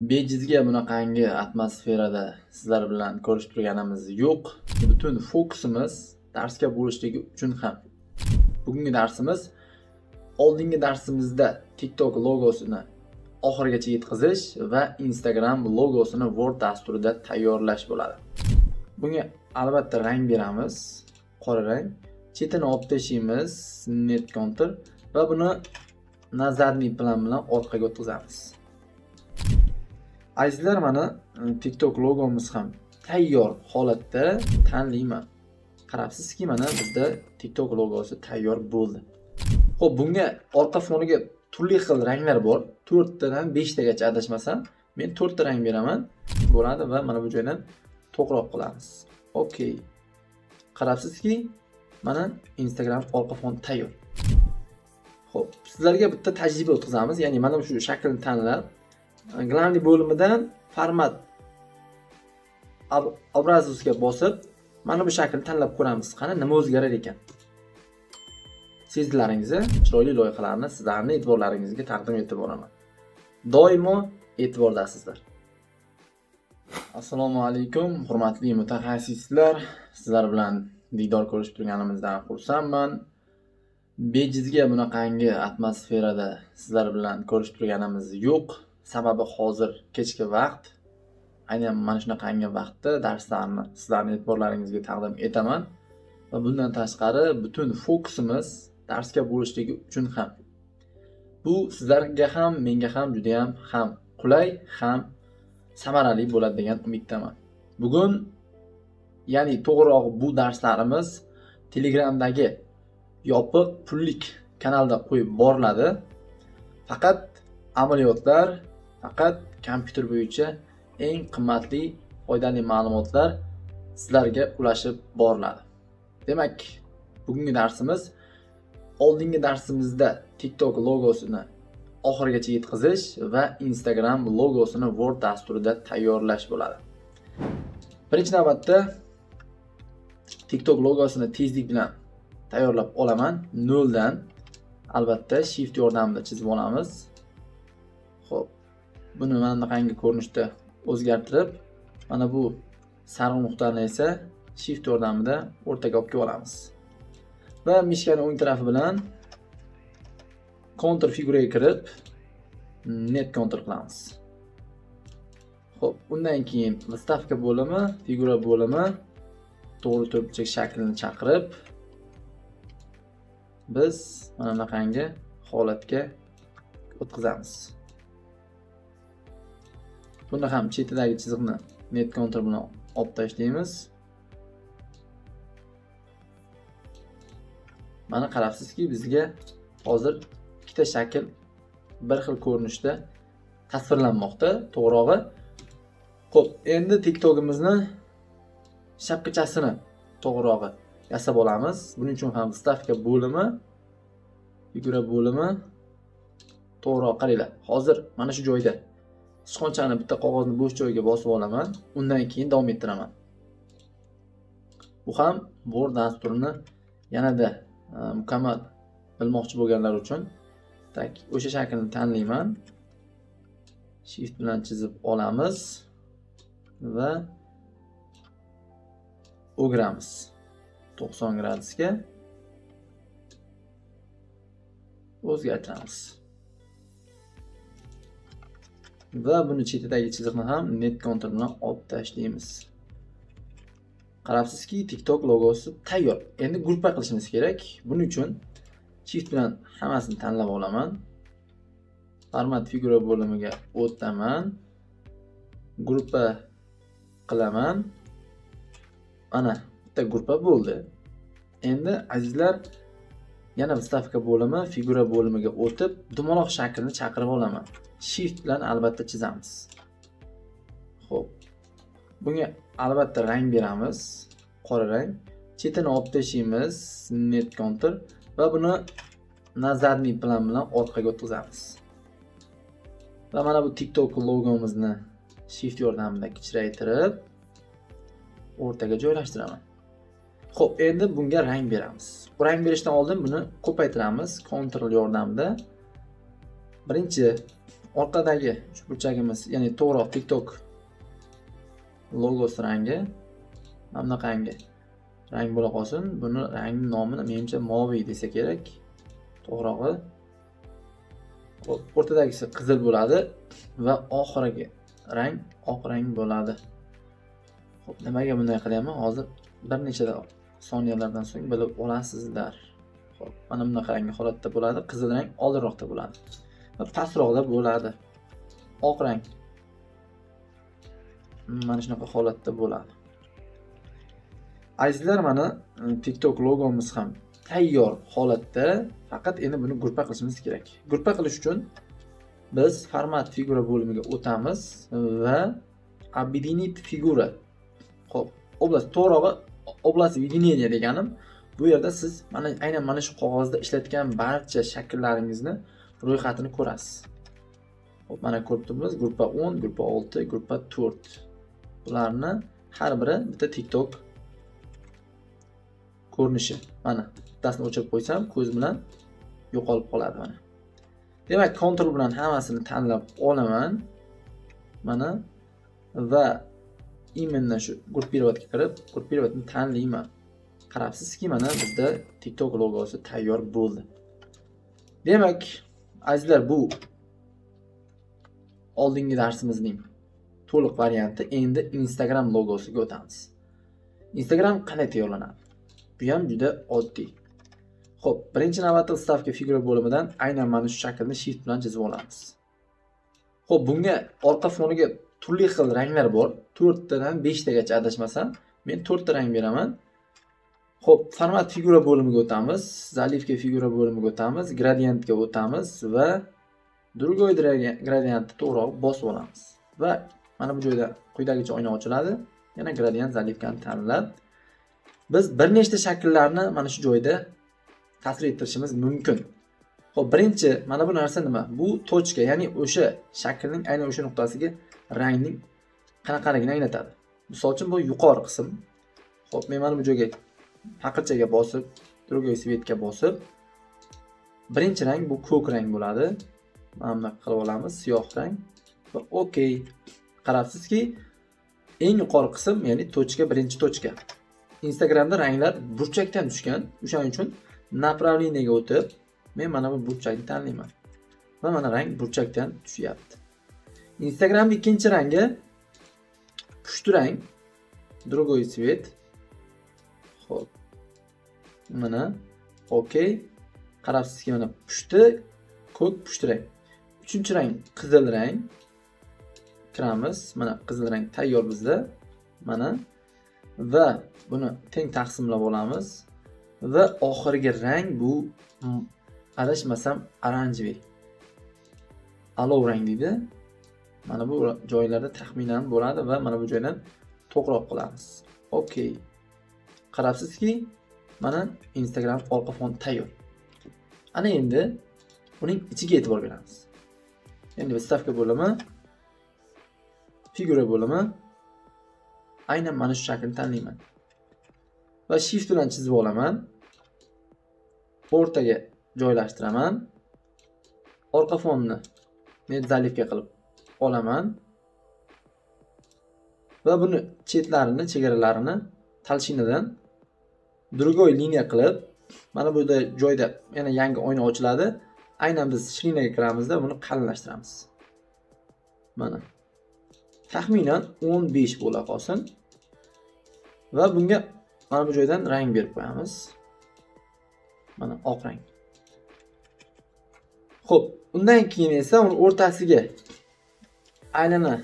Bejizga bunaqangi atmosferada sizlar bilan ko'rishib turganimiz yo'q. Butun fokusimiz darsga bo'lishligi uchun ham. Bugungi darsimiz oldingi darsimizda TikTok logosini oxirigacha yetkazish va Instagram logosini Word dasturida tayyorlash bo'ladi. Bunga albatta rang beramiz, qora rang. Chetini olib tashlaymiz, net contour va buni nazarniy plan bilan orqaga o'tkazamiz. Azizlar, mana TikTok logomiz ham tayyor holatda tanlayman. Qarabsizki, mana bizda TikTok logosi tayyor bo'ldi. Xo'p, bunga orqa foniga turli xil ranglar bor. 4 tadan 5 tagacha adashmasam, men 4 ta rang beraman. Bo'ladi va mana bu joydan to'g'roq qilamiz. Okey. Qarabsizki, mana Instagram orqa foni tayyor. Xo'p, sizlarga bitta tajriba o'tkazamiz. Ya'ni mana shu shaklni tanlab, Glavniy bo'limidan format obrazusga bosib, mana bu shaklni tanlab ko'ramiz. Qani nima o'zgarar ekan? Sezdilaringizmi? Chiroyli loyihalarni sizlarning e'tiborlaringizga taqdim etib boraman. Doimo e'tibordasizlar. Assalomu alaykum, hurmatli mutaxassislar. Sizlar bilan diydor ko'rishib turganimizdan xursandman. Bejizga bunaqangi atmosferada sizlar bilan ko'rishib turganimiz yo'q. Sababi hozir kechki vaqt. Aynan mana shunaqangi vaqtda darslarni sizlarning e'tiborlaringizga taqdim etaman. Va bundan tashqari butun fokusimiz darsga bo'lishligi uchun ham. Bu sizlarga ham, menga ham juda ham qulay, ham samarali bo'ladi degan umiddaman. Bugun, ya'ni to'g'riroq bu darslarimiz Telegramdagi yopiq pullik kanalda qo'yib boriladi. Faqat amaliyotlar, faqat kompyuter bo'yicha eng qimmatli foydali ma'lumotlar sizlarga ulashib boriladi. Demak, bugungi darsimiz oldingi darsimizda TikTok logosini oxirigacha yetkazish va Instagram logosini Word dasturida tayyorlash bo'ladi. Birinchi navbatda TikTok logosini tezlik bilan tayyorlab olaman. 0 dan albatta Shift yordamida chizib olamiz. Xo'p, buni mana bunaqangi ko'rinishda o'zgartirib, mana bu sariq nuqtani esa Shift yordamida o'rtaga olib kelib olamiz. Va mishkani o'ng tarafi bilan contour figuraga kirib, net contour qilamiz. Xo'p, undan keyin vistavka bo'limi, figura bo'limi, to'g'ri to'rtburchak shaklini chaqirib, biz mana bunaqangi holatga o'tkazamiz. Buni ham chetidagi chiziqni net contour bilan olib tashlaymiz. Mana qarabsizki, bizga hozir ikkita shakl bir xil ko'rinishda tasvirlanmoqda, to'g'rog'i. Xo'p, endi TikTokimizni shapkachasini to'g'rog'i yasab olamiz. Buning uchun ham vistavka bo'limi, figura bo'limi to'g'roq qaranglar. Hozir mana shu joyda sichqonchani bitta qog'ozni bo'sh joyiga bosib olaman, undan keyin davom ettiraman. Bu ham Word dasturini yanada mukammal bilmoqchi bo'lganlar uchun o'sha shaklni tanlayman. Shift bilan chizib olamiz va o'giramiz 90 gradusga o'zgartiramiz. Va buni chetidagi chiziqni ham net contour bilan olib tashlaymiz. Qarabsizki, TikTok logosi tayyor. Endi gruppa qilishimiz kerak. Buning uchun Shift bilan hammasini tanlab olaman. Format figura bo'limiga o'taman. Gruppa qilaman. Mana bitta gruppa bo'ldi. Endi azizlar, yana vistavka bo'limi, figura bo'limiga o'tib, dumaloq shaklni chaqirib olaman. Shift bilan albatta chizamiz. Xo'p. Bunga albatta rang beramiz, qora rang. Chetini olib tashlaymiz, net contour va buni nazarniy plan bilan orqaga o'tkazamiz. Va mana bu TikTok logomizni Shift yordamida kichraytirib o'rtaga joylashtiraman. Xo'p, endi bunga rang beramiz. Bu rang berishdan oldin buni ko'paytiramiz Ctrl yordamida. Birinchi orqadagi burchagimiz, ya'ni to'g'riroq TikTok logosi rangi mana bunaqangi rang bo'la qolsin. Buni rangning nomini menimcha moviy desa kerak. To'g'rog'i o'rtadagisi qizil bo'ladi va oxirgi rang oq rang bo'ladi. Xo'p, nimaga bunday qilyapman? Hozir bir necha soniyalardan so'ng bilib olasizlar. Xo'p, mana bunaqa rang holatda bo'ladi. Qizil rang oldinroqda bo'ladi va pastroqda bo'ladi. Oq rang mana shunaqa holatda bo'ladi. Azizlar, mana TikTok logomiz ham tayyor holatda. Faqat endi buni gruppa qilishimiz kerak. Gruppa qilish uchun biz format figura bo'limiga o'tamiz va объединить figura. Xo'p, oblast to'g'rog'i oblast видения deganim, bu yerda siz aynan mana shu qog'ozda ishlatgan barcha shakllaringizni ro'yxatini ko'rasiz. Xo'p, mana ko'rib turibmiz, gruppa 10, gruppa 6, gruppa 4. Bularni har biri bitta TikTok ko'rinishi. Mana bittasini o'chirib qo'ysam, ko'z bilan yo'qolib qoladi mana. Demak, kontrol bilan hammasini tanlab olaman. Mana va imенно shu gruppirovotga kirib, gruppirovatni tanlayman. Qarabsizki, mana bizda TikTok logosi tayyor bo'ldi. Demak, azizlar, bu oldingi darsimizning to'liq varianti. Endi Instagram logosiga o'tamiz. Instagram qanday tayyorlanadi? Bu ham juda oddiy. Xo'p, birinchi navbatda stavka figura bo'limidan aynan mana shu shaklni shift bilan chizib olamiz. Xo'p, bunga orqa foniga turli xil ranglar bor. 4 tadan 5 tagacha adashmasam, men 4 ta rang beraman. Xo'p, format figura bo'limiga o'tamiz, zalivka figura bo'limiga o'tamiz, gradientga o'tamiz va другой gradientni to'g'ri bosib olamiz. Va mana bu joyda quyidagicha oyna ochiladi. Yana gradient zalivkani tanlab biz bir nechta shakllarni mana shu joyda ta'sir ettirishimiz mumkin. Xo'p, birinchi mana bu narsa nima? Bu tochka, ya'ni o'sha shaklning aynan o'sha nuqtasiga rangning qanaqaligini anglatadi. Misol uchun bu yuqori qism. Xo'p, men mana bu joyga haqirchaga bosib, другой svetga bosib, birinchi rang bu ko'k rang bo'ladi. Mana bunday qilib olamiz, siyoh rang. Va okey. Qarabsizki, eng yuqori qism, ya'ni tochka, birinchi tochka. Instagramda ranglar burchakdan tushgan. O'shaning uchun направлениеga o'tib, men mana bu burchakni tanlayman. Va mana rang burchakdan tushyapti. Instagramning ikkinchi rangi pushti rang, другой цвет. Xo'p. Mana okey. Qarabsizki, mana pushti, ko'k pushti rang. Uchinchi rang qizil rang. Kiramiz. Mana qizil rang tayyor bizda. Mana va buni teng taqsimlab olamiz va oxirgi rang bu adashmasam oranjiy. Alov rang deydi. Mana bu joylarda taxminan bo'ladi va mana bu joydan to'g'riroq qilamiz. Okey. Qarabsizki, mana Instagram orqa fon tayyor. Ana endi uning ichiga e'tibor beramiz. Endi stavka bo'limi, figura bo'limi, aynan mana shu shaklni tanlayman. Va shift bilan chizib olaman. O'rtaga joylashtiraman. Orqa fonni men zalivka qilib olaman. Va buni chetlarini, chegaralarini talshinadan другой liniya qilib, mana bu joyda yana yangi oyna ochiladi. Aynan biz shrinaga kiramizda buni qalinlashtiramiz. Mana taxminan 15 bo'la qolsin. Va bunga mana bu joydan rang berib qo'yamiz. Mana oq rang. Xo'p, undan keyin esa uni o'rtasiga aylana,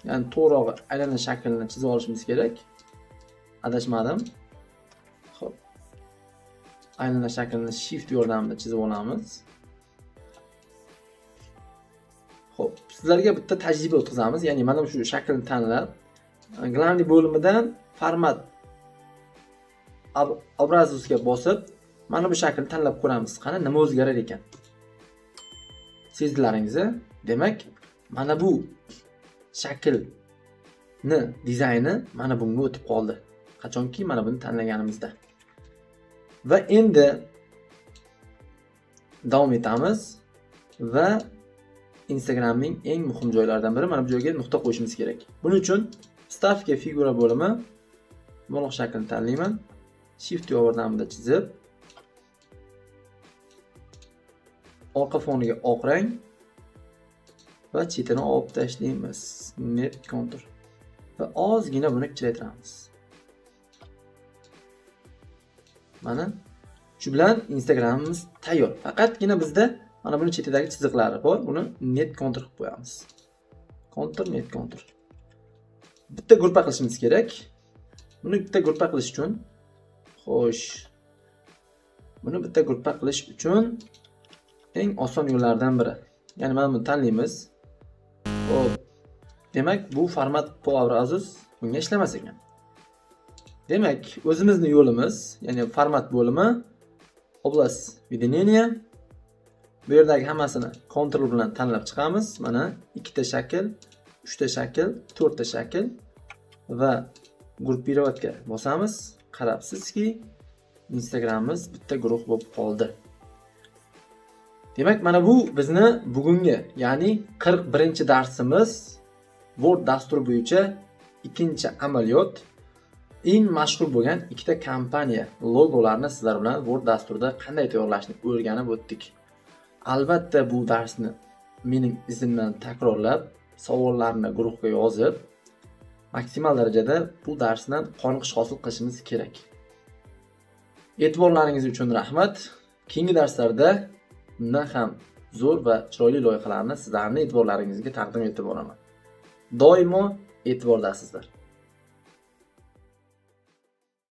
ya'ni to'g'rog'i aylana shaklini chizib olishimiz kerak. Adashmadim. Xo'p. Aylana shaklini shift yordamida chizib olamiz. Xo'p, sizlarga bitta tajriba o'tkazamiz. Ya'ni mana shu shaklni tanlab, главный bo'limidan format obrazusga bosib, mana bu shaklni tanlab ko'ramiz. Qani nima o'zgarar ekan? Sezdilaringizmi? Demak, mana bu shaklni dizayni mana bunga o'tib qoldi. Qachonki mana buni tanlaganimizda. Va endi davom etamiz va Instagramning eng muhim joylaridan biri. Mana bu joyga nuqta qo'yishimiz kerak. Buning uchun stavka figura bo'limi mo'liq shaklni tanlayman. Shift yordamida chizib, orqa foniga oq rang va chetini olib tashlaymiz. Net kontur. Va ozgina buni kichraytiramiz. Mana shu bilan Instagramimiz tayyor. Faqatgina bizda mana buni chetidagi chiziqlari bor. Buni net kontur qilib qo'yamiz. Kontur, net kontur. Bitta gruppa qilishimiz kerak. Buni bitta gruppa qilish uchun, xo'sh, buni bitta gruppa qilish uchun eng oson yo'llardan biri. Ya'ni mana buni tanlaymiz. Xo'p. Demak, bu format PowerAzus bunga ishlamas ekan. Demak, o'zimizning yo'limiz, ya'ni format bo'limi oblast видения. Bu yerdagi hammasini Ctrl bilan tanlab chiqamiz. Mana 2 ta shakl, 3 ta shakl, 4 ta shakl va gruppirovka bosamiz. Qarabsizki, Instagramimiz bitta guruh bo'lib qoldi. Demak, mana bu bizni bugungi, ya'ni 41-darsimiz Word dasturi bo'yicha ikkinchi amaliyot. Eng mashhur bo'lgan ikkita kompaniya logolarni sizlar bilan Word dasturida qanday tayyorlashni o'rganib o'tdik. Albatta bu darsni mening izimdan takrorlab, savollarni guruhga yozib, maksimal darajada bu darsdan qoniqish hosil qilishimiz kerak. E'tiborlaringiz uchun rahmat. Keyingi darslarda bundan ham zo'r va chiroyli loyihalarni sizlarning e'tiborlaringizga taqdim etib boraman. Doimo e'tibordasizlar.